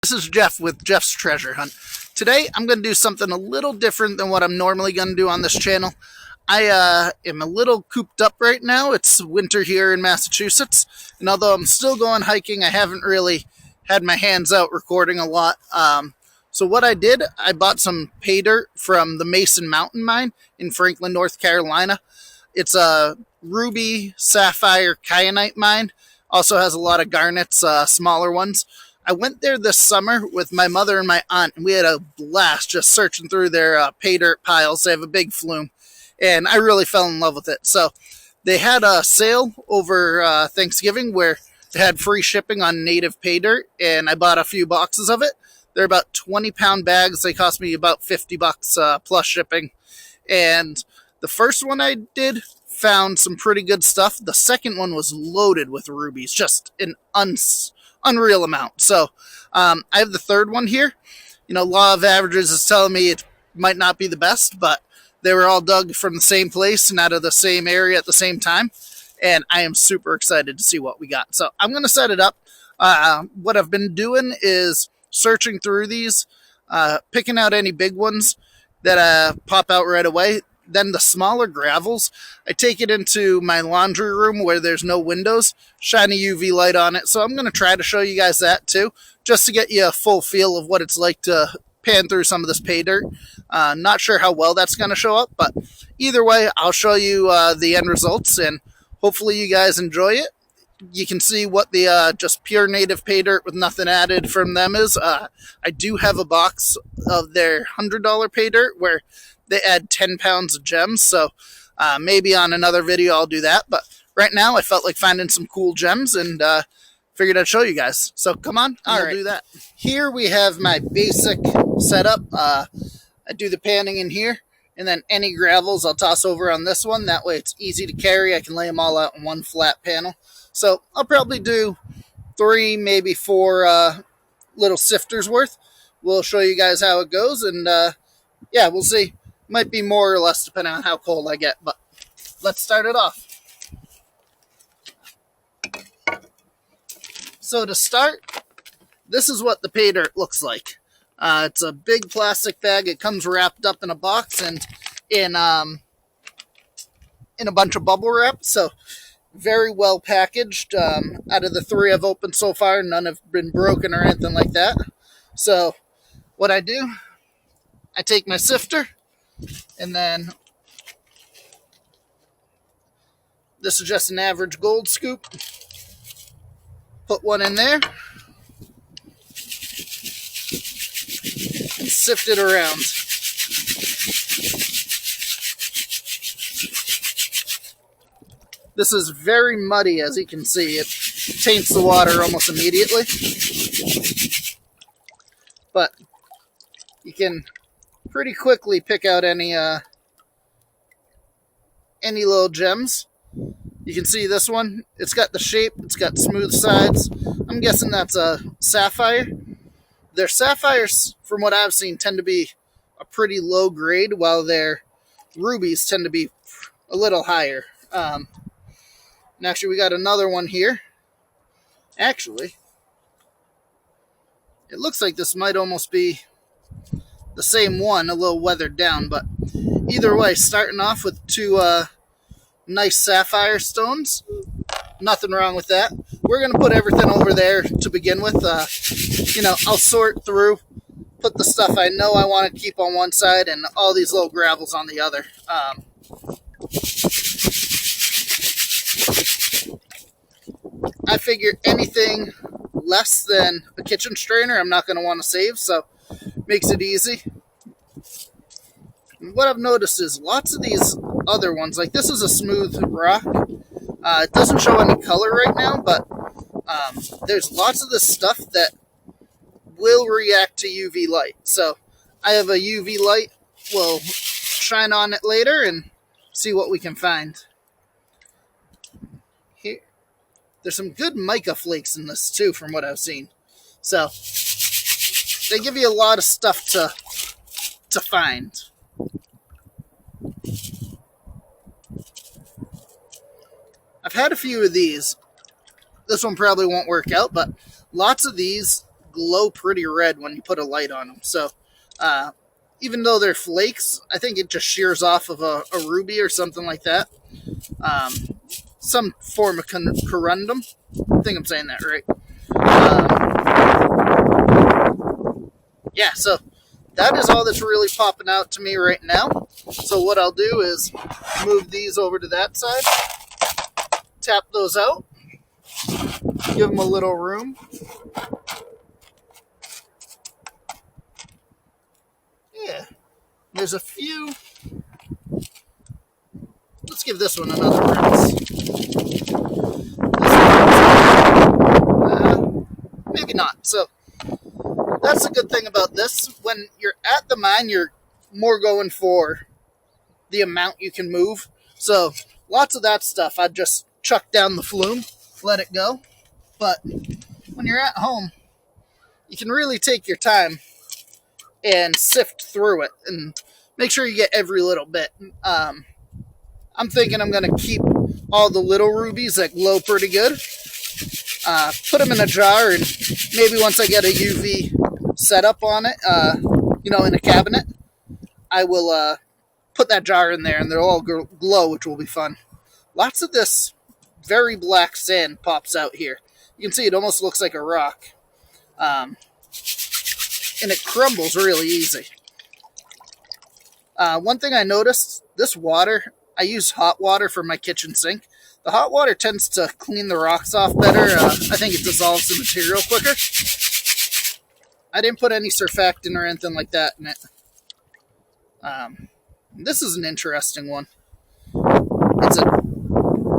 This is Jeff with Jeff's Treasure Hunt. Today I'm going to do something a little different than what I'm normally going to do on this channel. I am a little cooped up right now. It's winter here in Massachusetts, and although I'm still going hiking, I haven't really had my hands out recording a lot. So what I did, I bought some pay dirt from the Mason Mountain Mine in Franklin, North Carolina. It's a ruby, sapphire, kyanite mine. Also has a lot of garnets, smaller ones. I went there this summer with my mother and my aunt, and we had a blast just searching through their pay dirt piles. They have a big flume, and I really fell in love with it. So they had a sale over Thanksgiving where they had free shipping on native pay dirt, and I bought a few boxes of it. They're about 20-pound bags. They cost me about $50 plus shipping. And the first one I did found some pretty good stuff. The second one was loaded with rubies, just an unreal amount. So I have the third one here. You know, law of averages is telling me it might not be the best, but they were all dug from the same place and out of the same area at the same time. And I am super excited to see what we got. So I'm going to set it up. What I've been doing is searching through these, picking out any big ones that pop out right away. Then the smaller gravels, I take it into my laundry room where there's no windows, shine a UV light on it. So I'm going to try to show you guys that too, just to get you a full feel of what it's like to pan through some of this pay dirt. Not sure how well that's going to show up, but either way, I'll show you the end results, and hopefully you guys enjoy it. You can see what the just pure native pay dirt with nothing added from them is. I do have a box of their $100 pay dirt where they add 10 pounds of gems, so maybe on another video I'll do that. But right now I felt like finding some cool gems and figured I'd show you guys. So come on, I'll do that. Here we have my basic setup. I do the panning in here, and then any gravels I'll toss over on this one. That way it's easy to carry. I can lay them all out in one flat panel. So I'll probably do 3, maybe 4 little sifters worth. We'll show you guys how it goes, and yeah, we'll see. Might be more or less depending on how cold I get, but let's start it off. So to start, this is what the pay dirt looks like. It's a big plastic bag. It comes wrapped up in a box and in a bunch of bubble wrap. So very well packaged. Out of the 3 I've opened so far, none have been broken or anything like that. So what I do, I take my sifter, and then this is just an average gold scoop. Put one in there and sift it around. This is very muddy, as you can see. It taints the water almost immediately. But you can pretty quickly pick out any little gems. You can see this one. It's got the shape. It's got smooth sides. I'm guessing that's a sapphire. Their sapphires, from what I've seen, tend to be a pretty low grade, while their rubies tend to be a little higher. And actually, we got another one here. Actually, it looks like this might almost be the same one, a little weathered down, but either way, starting off with 2 nice sapphire stones. Nothing wrong with that. We're going to put everything over there to begin with. You know, I'll sort through, put the stuff I know I want to keep on one side and all these little gravels on the other. I figure anything less than a kitchen strainer I'm not going to want to save, so makes it easy. And what I've noticed is lots of these other ones, like this is a smooth rock. It doesn't show any color right now, but there's lots of this stuff that will react to UV light. So I have a UV light. We'll shine on it later and see what we can find. Here, there's some good mica flakes in this too, from what I've seen. So they give you a lot of stuff to find. I've had a few of these. This one probably won't work out, but lots of these glow pretty red when you put a light on them. So even though they're flakes, I think it just shears off of a ruby or something like that. Some form of corundum. I think I'm saying that right. Yeah, so that is all that's really popping out to me right now. So what I'll do is move these over to that side, tap those out, give them a little room. Yeah, there's a few. Let's give this one another rinse. Maybe not. So that's the good thing about this. When you're at the mine, you're more going for the amount you can move. So lots of that stuff, I'd just chuck down the flume, let it go. But when you're at home, you can really take your time and sift through it and make sure you get every little bit. I'm thinking I'm going to keep all the little rubies that glow pretty good. Put them in a jar, and maybe once I get a UV setup on it, in a cabinet, I will put that jar in there and they'll all glow, which will be fun. Lots of this very black sand pops out here. You can see it almost looks like a rock. And it crumbles really easy. One thing I noticed, this water, I use hot water for my kitchen sink. The hot water tends to clean the rocks off better. I think it dissolves the material quicker. I didn't put any surfactant or anything like that in it. This is an interesting one. It's a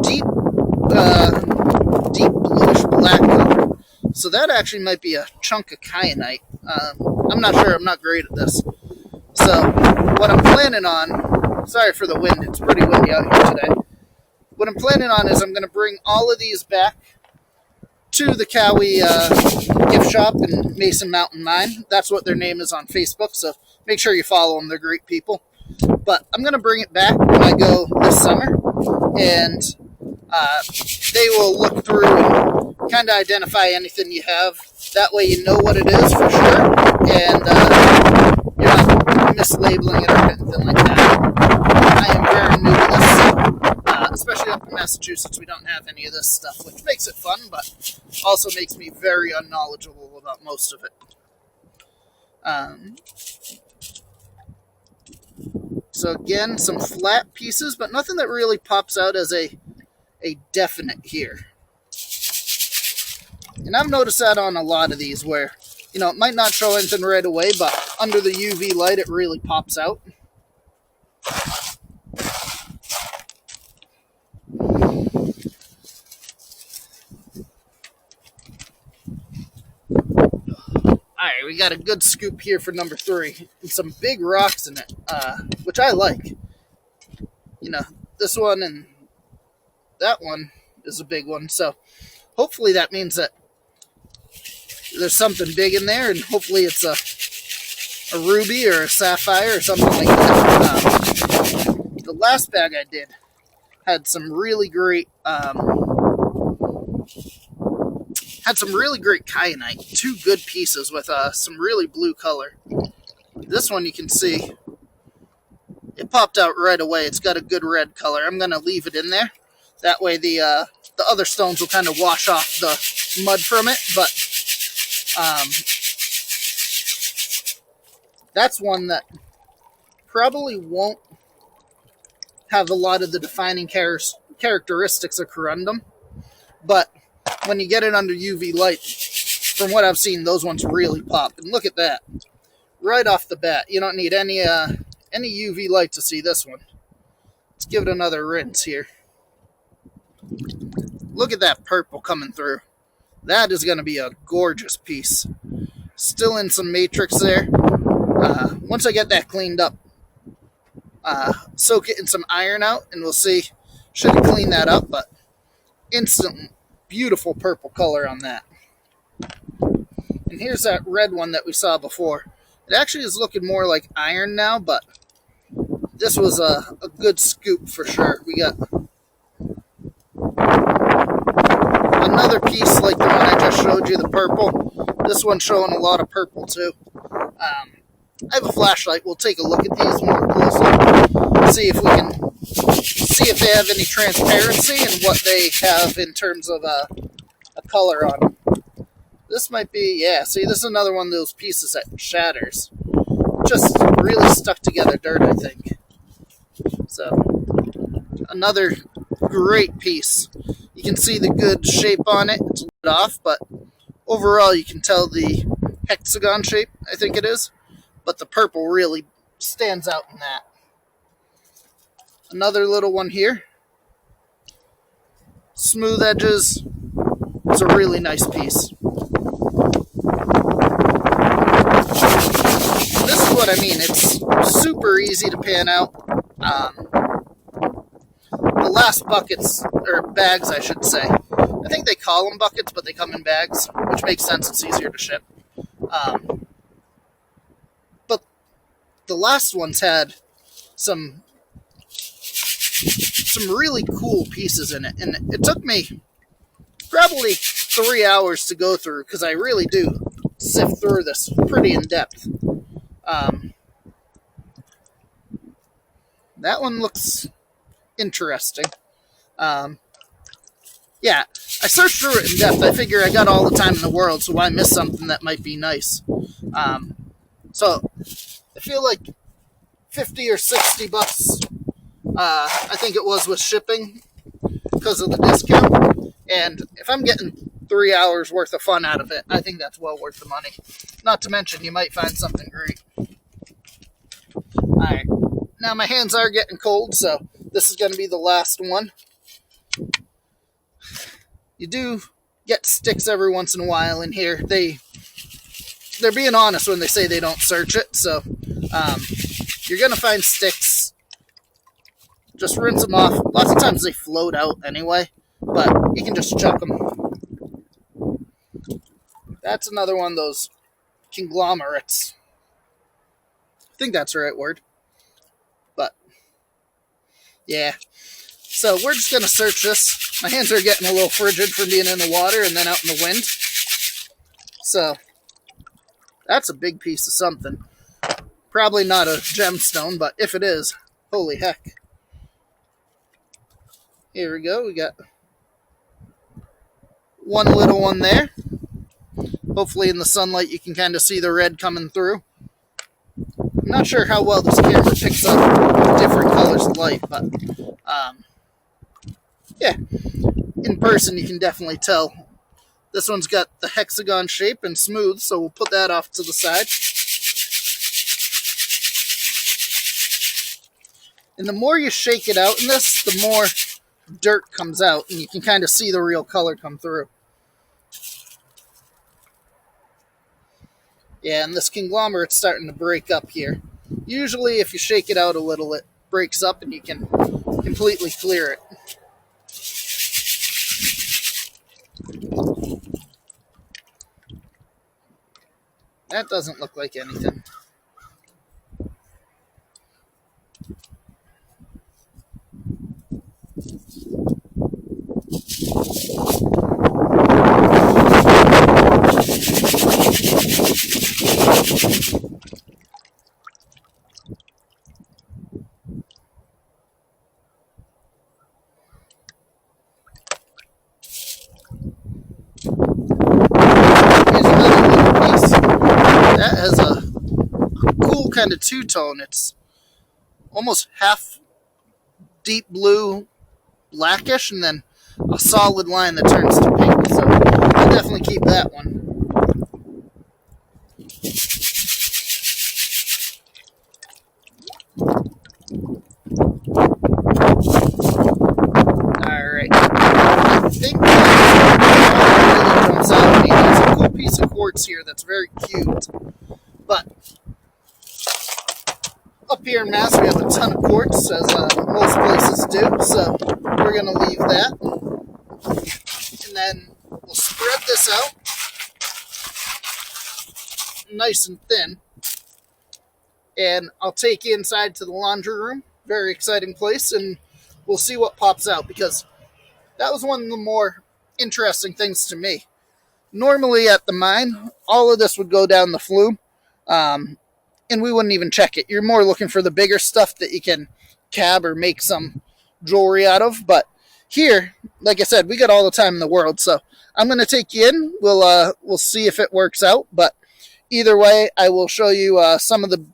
deep bluish black color. So that actually might be a chunk of kyanite. I'm not sure. I'm not great at this. So what I'm planning on, sorry for the wind, it's pretty windy out here today. What I'm planning on is I'm going to bring all of these back to the Cowie gift shop in Mason Mountain Mine. That's what their name is on Facebook, so make sure you follow them. They're great people. But I'm going to bring it back when I go this summer, and they will look through and kind of identify anything you have. That way you know what it is for sure, and you're not mislabeling it or anything like that. I am very new to this, especially up in Massachusetts. We don't have any of this stuff, which makes it fun, but also makes me very unknowledgeable about most of it. So again, some flat pieces, but nothing that really pops out as a definite here. And I've noticed that on a lot of these where, it might not show anything right away, but under the UV light, it really pops out. Alright, we got a good scoop here for number 3. And some big rocks in it, which I like. This one and that one is a big one. So hopefully that means that there's something big in there, and hopefully it's a ruby or a sapphire or something like that. The last bag I did had some really great kyanite. 2 good pieces with some really blue color. This one you can see it popped out right away. It's got a good red color. I'm going to leave it in there. That way the other stones will kind of wash off the mud from it. But that's one that probably won't have a lot of the defining characteristics of corundum. But when you get it under UV light, from what I've seen, those ones really pop. And look at that. Right off the bat. You don't need any UV light to see this one. Let's give it another rinse here. Look at that purple coming through. That is going to be a gorgeous piece. Still in some matrix there. Once I get that cleaned up, soak it in some iron out, and we'll see. Should clean that up, but instant beautiful purple color on that. And here's that red one that we saw before. It actually is looking more like iron now, but this was a good scoop for sure. We got another piece like the one I just showed you, the purple. This one's showing a lot of purple too. I have a flashlight. We'll take a look at these more closely. See if we can see if they have any transparency and what they have in terms of a color on them. This might be, yeah, see, this is another one of those pieces that shatters. Just really stuck together dirt, I think. So, another great piece. You can see the good shape on it. It's a bit off, but overall you can tell the hexagon shape, I think it is. But the purple really stands out in that. Another little one here. Smooth edges. It's a really nice piece. This is what I mean. It's super easy to pan out. The last buckets, or bags I should say. I think they call them buckets, but they come in bags, which makes sense. It's easier to ship. But the last ones had some really cool pieces in it, and it took me probably 3 hours to go through because I really do sift through this pretty in depth. That one looks interesting. Yeah, I searched through it in depth. I figure I got all the time in the world, so why miss something that might be nice? So I feel like 50 or 60 bucks, I think it was with shipping because of the discount. And if I'm getting 3 hours worth of fun out of it, I think that's well worth the money. Not to mention, you might find something great. Alright, now my hands are getting cold, so this is going to be the last one. You do get sticks every once in a while in here. They're being honest when they say they don't search it, so you're going to find sticks. Just rinse them off. Lots of times they float out anyway, but you can just chuck them. That's another one of those conglomerates. I think that's the right word. But, yeah. So we're just going to search this. My hands are getting a little frigid from being in the water and then out in the wind. So, that's a big piece of something. Probably not a gemstone, but if it is, holy heck. Here we go. We got one little one there. Hopefully in the sunlight you can kind of see the red coming through. I'm not sure how well this camera picks up different colors of light, but yeah, in person you can definitely tell. This one's got the hexagon shape and smooth, so we'll put that off to the side. And the more you shake it out in this, the more dirt comes out, and you can kind of see the real color come through. Yeah, and this conglomerate's starting to break up here. Usually if you shake it out a little, it breaks up and you can completely clear it. That doesn't look like anything. That has a cool kind of two-tone. It's almost half deep blue, blackish, and then a solid line that turns to pink. So I'll definitely keep that one. Alright. I think that really comes out. I mean, there's a cool piece of quartz here that's very cute. But up here in Mass, we have a ton of quartz, as most places do, so we're going to leave that. And then we'll spread this out nice and thin. And I'll take you inside to the laundry room. Very exciting place, and we'll see what pops out, because that was one of the more interesting things to me. Normally at the mine, all of this would go down the flume, and we wouldn't even check it. You're more looking for the bigger stuff that you can cab or make some jewelry out of. But here, like I said, we got all the time in the world, so I'm gonna take you in. We'll see if it works out. But either way, I will show you some of the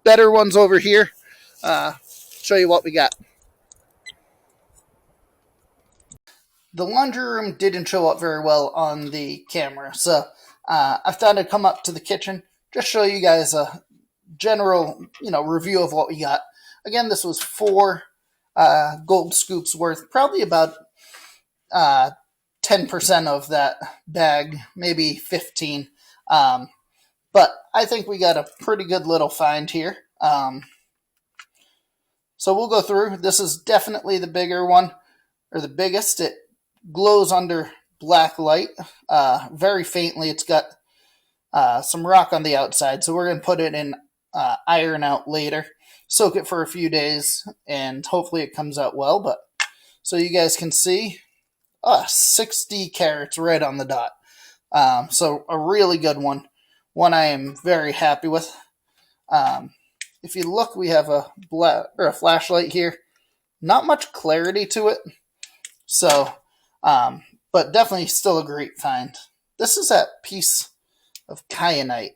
better ones over here. Show you what we got. The laundry room didn't show up very well on the camera, so I thought I'd come up to the kitchen, just show you guys a general, review of what we got. Again, this was 4 gold scoops worth, probably about 10% of that bag, maybe 15. But I think we got a pretty good little find here. So we'll go through. This is definitely the bigger one, or the biggest. It glows under black light, very faintly. It's got some rock on the outside, so we're going to put it in iron out later, soak it for a few days, and hopefully it comes out well. But so you guys can see, 60 carats right on the dot. So a really good one I am very happy with. If you look, we have a flashlight here. Not much clarity to it, so but definitely still a great find. This is that piece of kyanite.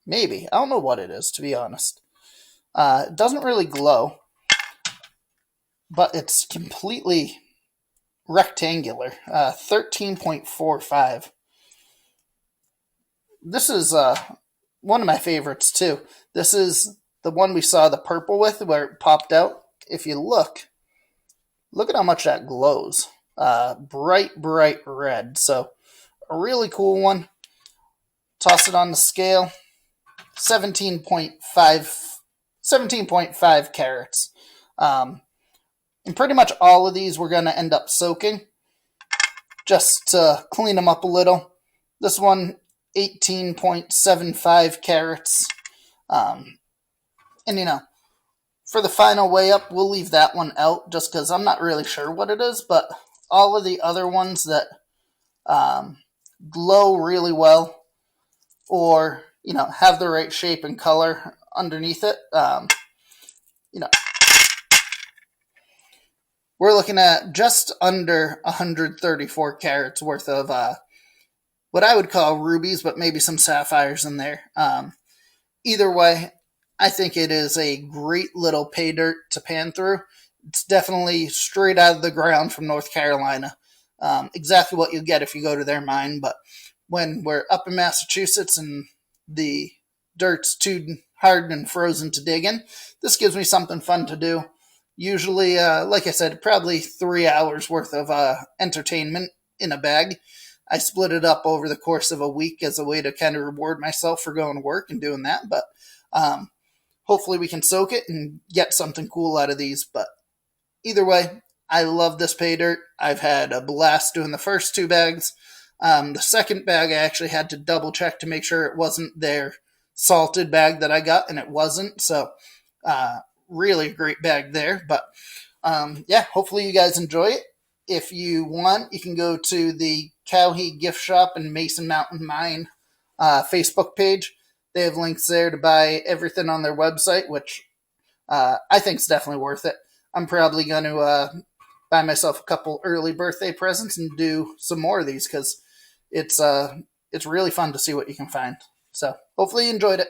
Maybe. I don't know what it is, to be honest. It doesn't really glow, but it's completely rectangular. 13.45. This is one of my favorites, too. This is the one we saw the purple with, where it popped out. If you look at how much that glows. Bright red. So a really cool one. Toss it on the scale. 17.5 carats. And pretty much all of these we're going to end up soaking, just to clean them up a little. This one, 18.75 carats. And for the final weigh up, we'll leave that one out just because I'm not really sure what it is, but all of the other ones that glow really well, or have the right shape and color underneath it, we're looking at just under 134 carats worth of what I would call rubies, but maybe some sapphires in there. Either way, I think it is a great little pay dirt to pan through. It's definitely straight out of the ground from North Carolina. Exactly what you get if you go to their mine, but when we're up in Massachusetts and the dirt's too hard and frozen to dig in, this gives me something fun to do. Usually, like I said, probably 3 hours worth of entertainment in a bag. I split it up over the course of a week as a way to kind of reward myself for going to work and doing that. But hopefully we can soak it and get something cool out of these. But either way, I love this pay dirt. I've had a blast doing the first 2 bags. The second bag I actually had to double check to make sure it wasn't their salted bag that I got, and it wasn't. So really a great bag there. But yeah, hopefully you guys enjoy it. If you want, you can go to the Cowhee Gift Shop and Mason Mountain Mine Facebook page. They have links there to buy everything on their website, which I think is definitely worth it. I'm probably going to buy myself a couple early birthday presents and do some more of these, because it's really fun to see what you can find. So hopefully you enjoyed it.